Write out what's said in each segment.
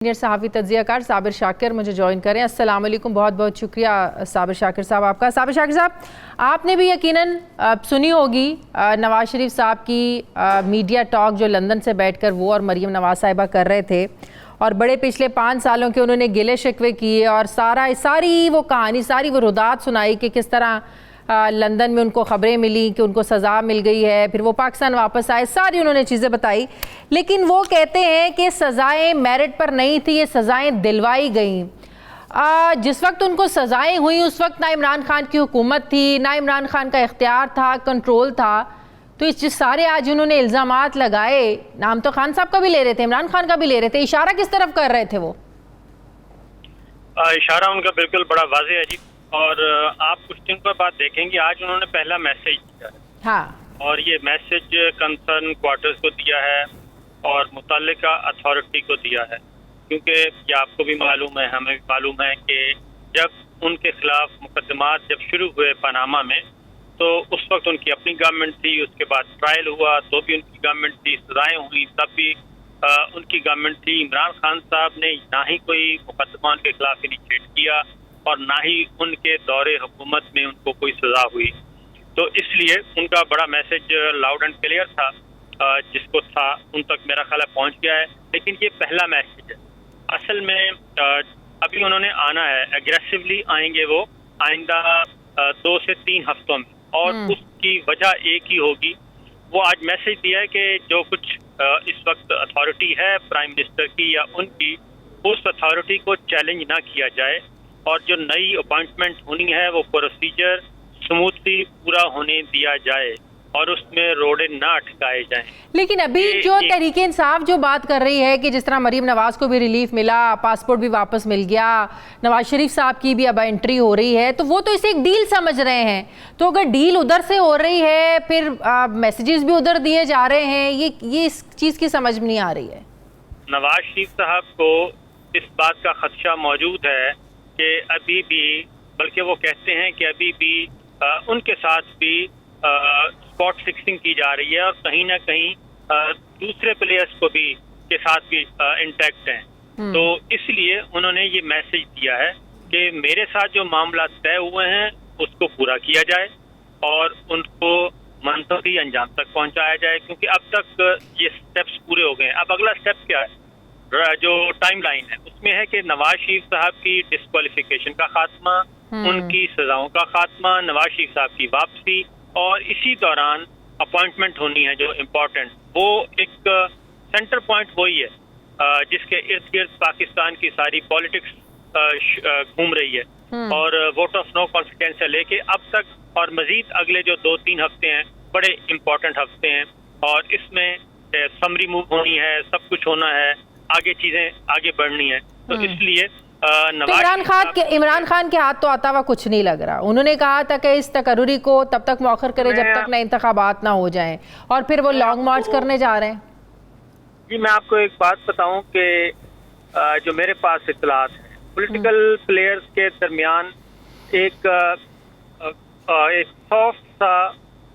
Senior सहाफ़ी तज्ज़ियाकार साबिर शाकिर मुझे join करें। अस्सलाम वालेकुम, बहुत बहुत शुक्रिया साबिर शाकिर साहब आपका। साबिर शाकिर साहब, आपने भी यकीनन सुनी होगी नवाज़ शरीफ साहब की मीडिया टॉक जो लंदन से बैठकर वो और मरीम नवाज़ साहिबा कर रहे थे, और बड़े पिछले 5 सालों के उन्होंने गिले शिकवे किए और सारी वो कहानी, सारी वो रुदात सुनाई कि किस तरह लंदन में उनको ख़बरें मिली कि उनको सज़ा मिल गई है, फिर वो पाकिस्तान वापस आए, सारी उन्होंने चीज़ें बताई। लेकिन वो कहते हैं कि सज़ाएं मेरिट पर नहीं थी, ये सज़ाएं दिलवाई गईं। जिस वक्त उनको सज़ाएं हुई उस वक्त ना इमरान खान की हुकूमत थी, ना इमरान खान का इख्तियार था, कंट्रोल था। तो इस सारे आज उन्होंने इल्ज़ामात लगाए, नाम तो खान साहब का भी ले रहे थे, इमरान खान का भी ले रहे थे, इशारा किस तरफ कर रहे थे वो? इशारा उनका बिल्कुल बड़ा वाज़ेह है जी। और आप कुछ दिन के बाद देखेंगे आज उन्होंने पहला मैसेज दिया है। हाँ, और ये मैसेज कंसर्न क्वार्टर्स को दिया है और मुतल्लिका अथॉरिटी को दिया है, क्योंकि ये आपको भी मालूम है, हमें भी मालूम है कि जब उनके खिलाफ मुकदमात जब शुरू हुए पनामा में, तो उस वक्त उनकी अपनी गवर्नमेंट थी, उसके बाद ट्रायल हुआ तो भी उनकी गवर्नमेंट थी, सजाएं हुई तब भी उनकी गवर्नमेंट थी। इमरान खान साहब ने ना ही कोई मुकदमा उनके खिलाफ इनिशिएट किया और ना ही उनके दौरे हुकूमत में उनको कोई सजा हुई। तो इसलिए उनका बड़ा मैसेज लाउड एंड क्लियर था, जिसको था उन तक मेरा ख्याल पहुंच गया है। लेकिन ये पहला मैसेज है। असल में अभी उन्होंने आना है, एग्रेसिवली आएंगे वो आइंदा 2 से 3 हफ्तों में, और उसकी वजह एक ही होगी। वो आज मैसेज दिया है कि जो कुछ इस वक्त अथॉरिटी है प्राइम मिनिस्टर की या उनकी, उस अथॉरिटी को चैलेंज ना किया जाए और जो नई अपॉइंटमेंट होनी है वो प्रोसीजर स्मूथली पूरा होने दिया जाए और उसमें रोड़े ना अटकाए जाएं। लेकिन अभी जो तहरीके इंसाफ जो बात कर रही है कि जिस तरह मरीम नवाज को भी रिलीफ मिला, पासपोर्ट भी वापस मिल गया, नवाज शरीफ साहब की भी अब एंट्री हो रही है, तो वो तो इसे एक डील समझ रहे हैं। तो अगर डील उधर से हो रही है, फिर मैसेजेस भी उधर दिए जा रहे हैं, ये इस चीज़ की समझ में नहीं आ रही है। नवाज शरीफ साहब को इस बात का खदशा मौजूद है कि अभी भी, बल्कि वो कहते हैं कि अभी भी उनके साथ भी स्पॉट फिक्सिंग की जा रही है और कहीं ना कहीं दूसरे प्लेयर्स को भी के साथ भी इंटैक्ट हैं। तो इसलिए उन्होंने ये मैसेज दिया है कि मेरे साथ जो मामला तय हुए हैं उसको पूरा किया जाए और उनको मंतवी अंजाम तक पहुंचाया जाए, क्योंकि अब तक ये स्टेप्स पूरे हो गए हैं। अब अगला स्टेप क्या है, जो टाइमलाइन है उसमें है कि नवाज शरीफ साहब की डिस्क्वालिफिकेशन का खात्मा, उनकी सजाओं का खात्मा, नवाज शरीफ साहब की वापसी, और इसी दौरान अपॉइंटमेंट होनी है जो इम्पोर्टेंट। वो एक सेंटर पॉइंट वही है जिसके इर्द गिर्द पाकिस्तान की सारी पॉलिटिक्स घूम रही है। और वोट ऑफ नो कॉन्फिडेंस से लेके अब तक और मजीद अगले जो 2-3 हफ्ते हैं बड़े इम्पोर्टेंट हफ्ते हैं, और इसमें समरी मूव होनी है, सब कुछ होना है, आगे चीजें आगे बढ़नी है। तो इसलिए इमरान खान के हाथ तो आता हुआ कुछ नहीं लग रहा। उन्होंने कहा था कि इस तकर्री को तब तक मौखर करे जब तक नए इंतखाबात ना हो जाएं, और फिर वो लॉन्ग मार्च करने जा रहे हैं। जी, मैं आपको एक बात बताऊं कि जो मेरे पास इत्तलात है, पॉलिटिकल प्लेयर्स के दरमियान एक सॉफ्ट सा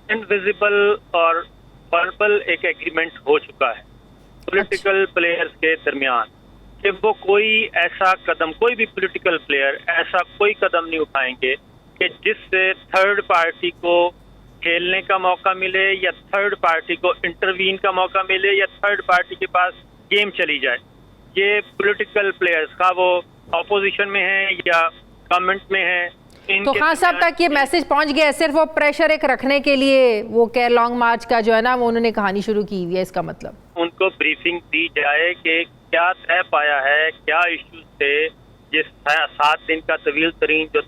इनविजिबल और वर्बल एक एग्रीमेंट हो चुका है पॉलिटिकल प्लेयर्स के दरमियान कि वो कोई ऐसा कदम, कोई भी पॉलिटिकल प्लेयर ऐसा कोई कदम नहीं उठाएंगे कि जिससे थर्ड पार्टी को खेलने का मौका मिले या थर्ड पार्टी को इंटरवीन का मौका मिले या थर्ड पार्टी के पास गेम चली जाए। ये पॉलिटिकल प्लेयर्स का वो ऑपोजिशन में है या गवर्नमेंट में है, तो खान साहब तक ये मैसेज पहुंच गया है, सिर्फ वो प्रेशर एक रखने के लिए वो क्या लॉन्ग मार्च का जो है ना वो उन्होंने कहानी शुरू की हुई है। इसका मतलब उनको ब्रीफिंग दी जाए कि क्या तय पाया है, क्या इश्यूज थे, जिस 7 दिन का तवील तरीन जो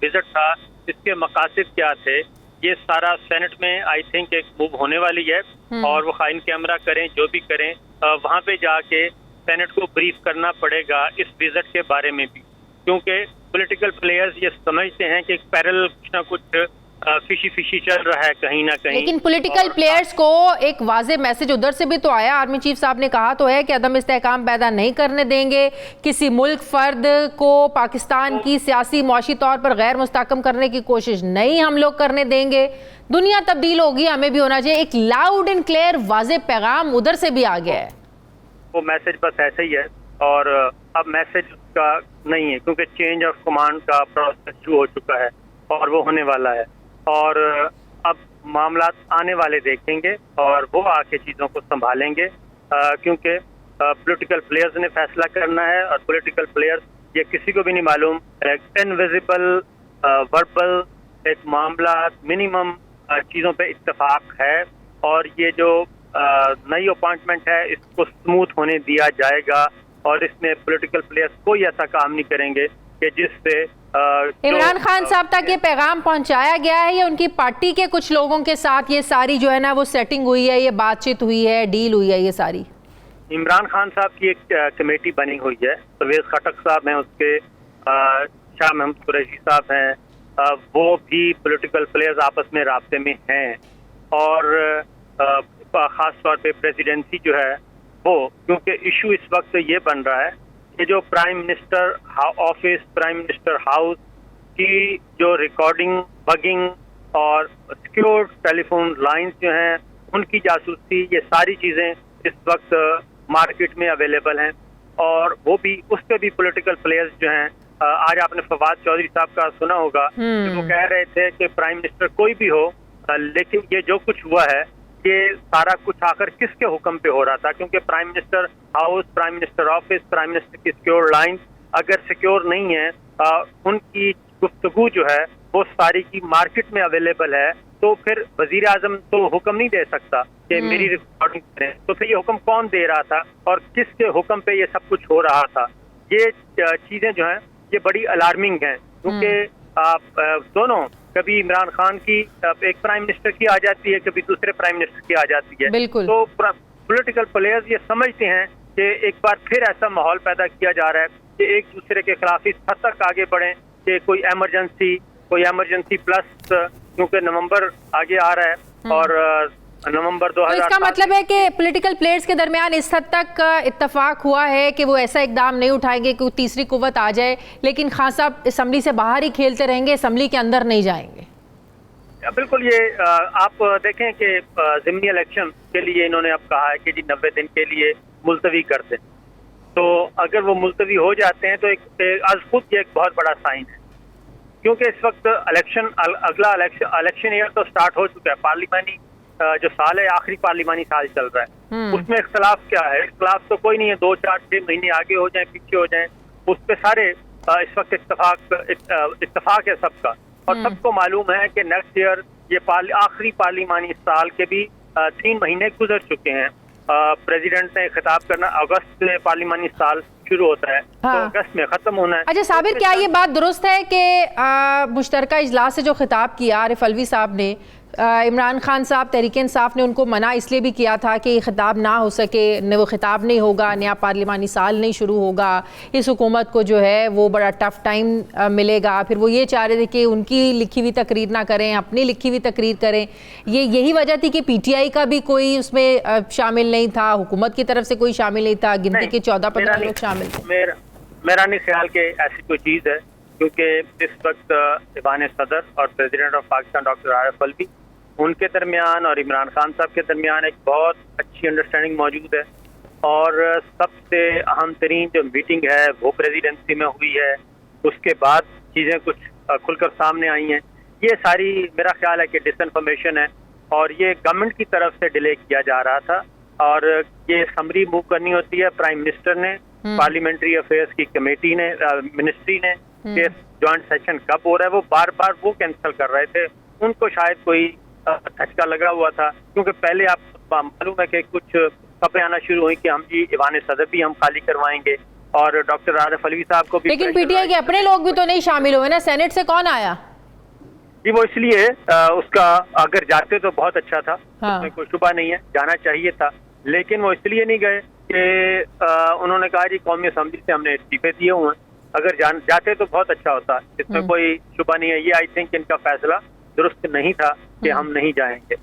विजिट था इसके मकासद क्या थे, ये सारा सेनेट में आई थिंक एक मूव होने वाली है। और वो खाइन कैमरा करें जो भी करें, वहाँ पे जाके सेनेट को ब्रीफ करना पड़ेगा इस विजिट के बारे में भी, क्योंकि पॉलिटिकल प्लेयर्स ये समझते हैं कि पैरेलल कुछ ना कुछ फिशी चल रहा है कहीं ना कहीं। लेकिन पॉलिटिकल प्लेयर्स को एक वाज़ेह मैसेज उधर से भी तो आया। आर्मी चीफ साहब ने कहा तो है कि अदम इस्तेहकाम पैदा नहीं करने देंगे, किसी मुल्क फर्द को पाकिस्तान की सियासी मुआशी तौर पर गैर मुस्तहकम करने की कोशिश नहीं हम लोग करने देंगे। दुनिया तब्दील होगी, हमें भी होना चाहिए। एक लाउड एंड क्लियर वाज़ेह पैगाम उधर से भी आ गया है। वो मैसेज बस ऐसे ही है और अब मैसेज उसका नहीं है, क्योंकि चेंज ऑफ कमांड का प्रोसेस शुरू हो चुका है और वो होने वाला है। और अब मामला आने वाले देखेंगे और वो आके चीज़ों को संभालेंगे, क्योंकि पॉलिटिकल प्लेयर्स ने फैसला करना है। और पॉलिटिकल प्लेयर्स, ये किसी को भी नहीं मालूम, एक इनविजिबल वर्बल एक मामला, मिनिमम चीज़ों पे इत्तेफाक है। और ये जो नई अपॉइंटमेंट है इसको स्मूथ होने दिया जाएगा और इसमें पॉलिटिकल प्लेयर्स कोई ऐसा काम नहीं करेंगे कि जिससे इमरान खान साहब तक ये पैगाम पहुंचाया गया है या उनकी पार्टी के कुछ लोगों के साथ ये सारी जो है ना वो सेटिंग हुई है, ये बातचीत हुई है, डील हुई है ये सारी? इमरान खान साहब की एक कमेटी बनी हुई है, परवेज खटक साहब हैं उसके, शाह महमूद कुरैशी साहब हैं, वो भी पॉलिटिकल प्लेयर्स आपस में राब्ते में हैं। और ख़ास तौर पे प्रेसिडेंसी जो है वो, क्योंकि इशू इस वक्त ये बन रहा है कि जो prime minister office, prime minister house की जो रिकॉर्डिंग, बगिंग और सिक्योर टेलीफोन लाइंस जो हैं उनकी जासूसी, ये सारी चीज़ें इस वक्त मार्केट में अवेलेबल हैं। और वो भी, उस पर भी पॉलिटिकल प्लेयर्स जो हैं, आज आपने फवाद चौधरी साहब का सुना होगा कि वो कह रहे थे कि प्राइम मिनिस्टर कोई भी हो, लेकिन ये जो कुछ हुआ है ये सारा कुछ आकर किसके हुक्म पे हो रहा था, क्योंकि prime minister house, prime minister office, prime minister की सिक्योर लाइन अगर सिक्योर नहीं है, उनकी गुफ्तगू जो है वो सारी की मार्केट में अवेलेबल है, तो फिर वजीर आजम तो हुक्म नहीं दे सकता कि मेरी रिकॉर्डिंग करें। तो फिर ये हुक्म कौन दे रहा था और किसके हुक्म पे ये सब कुछ हो रहा था? ये चीजें जो हैं ये बड़ी अलार्मिंग हैं, क्योंकि दोनों, कभी इमरान खान की एक प्राइम मिनिस्टर की आ जाती है, कभी दूसरे प्राइम मिनिस्टर की आ जाती है। बिल्कुल। तो पॉलिटिकल प्लेयर्स ये समझते हैं कि एक बार फिर ऐसा माहौल पैदा किया जा रहा है कि एक दूसरे के खिलाफ इस हद तक आगे बढ़े कि कोई इमरजेंसी प्लस, क्योंकि नवंबर आगे आ रहा है और नवंबर 2000। तो इसका मतलब है कि पॉलिटिकल प्लेयर्स के दरमियान इस हद तक इत्तेफाक हुआ है कि वो ऐसा इकदाम नहीं उठाएंगे कि तीसरी कुव्वत आ जाए, लेकिन खान साहब असम्बली से बाहर ही खेलते रहेंगे, असम्बली के अंदर नहीं जाएंगे। बिल्कुल। ये आप देखें कि ज़िमनी इलेक्शन के लिए इन्होंने अब कहा है कि जी 90 दिन के लिए मुलतवी कर दें। तो अगर वो मुलतवी हो जाते हैं तो आज खुद ये एक बहुत बड़ा साइन है, क्योंकि इस वक्त अगला इलेक्शन ईयर तो स्टार्ट हो चुका है। पार्लिमानी जो साल है, आखिरी पार्लिमानी साल चल रहा है, उसमें इख्तलाफ क्या है? इख्तलाफ तो कोई नहीं है, 2, 4, 6 महीने आगे हो जाए, पीछे हो जाए, उस पे सारे इस वक्त इत्तफाक है सबका। और सबको मालूम है कि नेक्स्ट ईयर ये आखिरी पार्लिमानी साल के भी 3 महीने गुजर चुके हैं। प्रेसिडेंट ने खिताब करना, अगस्त से पार्लिमानी साल शुरू होता है, तो अगस्त में खत्म होना है। अच्छा साबिर, क्या ये बात दुरुस्त है कि मुश्तरका इजलास से जो खिताब किया आरिफ अलवी साहब ने, इमरान खान साहब, तहरीक इंसाफ ने उनको मना इसलिए भी किया था कि खिताब ना हो सके, न वो खिताब नहीं होगा, नया पार्लिमानी साल नहीं शुरू होगा, इस हुकूमत को जो है वो बड़ा टफ टाइम मिलेगा। फिर वो ये चाह रहे थे कि उनकी लिखी हुई तकरीर ना करें, अपनी लिखी हुई तकरीर करें। यही वजह थी कि PTI का भी कोई उसमें शामिल नहीं था, हुकूमत की तरफ से कोई शामिल नहीं था, गिनती के 14-15 लोग शामिल थे। मेरा नहीं ख्याल कि ऐसी कोई चीज़ है, क्योंकि इस वक्त ईवान सदर और president of Pakistan doctor Arif Alvi, उनके दरमियान और इमरान खान साहब के दरमियान एक बहुत अच्छी अंडरस्टैंडिंग मौजूद है। और सबसे अहम तरीन जो मीटिंग है वो प्रेसिडेंसी में हुई है, उसके बाद चीज़ें कुछ खुलकर सामने आई हैं। ये सारी मेरा ख्याल है कि डिसइंफॉर्मेशन है और ये गवर्नमेंट की तरफ से डिले किया जा रहा था। और ये समरी मूव करनी होती है प्राइम मिनिस्टर ने, पार्लियामेंट्री अफेयर्स की कमेटी ने, मिनिस्ट्री ने, कि जॉइंट सेशन कब हो रहा है। वो बार बार वो कैंसिल कर रहे थे, उनको शायद कोई झटका लगा हुआ था, क्योंकि पहले आप मालूम है कि कुछ खबरें आना शुरू हुई कि हम जी ईवान सदर भी हम खाली करवाएंगे और डॉक्टर आरिफ अलवी साहब को भी। लेकिन PTI के अपने लोग भी तो नहीं शामिल हुए ना, सेनेट से कौन आया? जी वो इसलिए उसका अगर जाते तो बहुत अच्छा था, उसमें कोई शुबा नहीं है, जाना चाहिए था, लेकिन वो इसलिए नहीं गए कि उन्होंने कहा जी कौमी असम्बली से हमने इस्तीफे दिए हुए हैं, अगर जाते तो बहुत अच्छा होता, इसमें कोई शुबा नहीं है। ये आई थिंक इनका फैसला दुरुस्त नहीं था कि हम नहीं जाएंगे।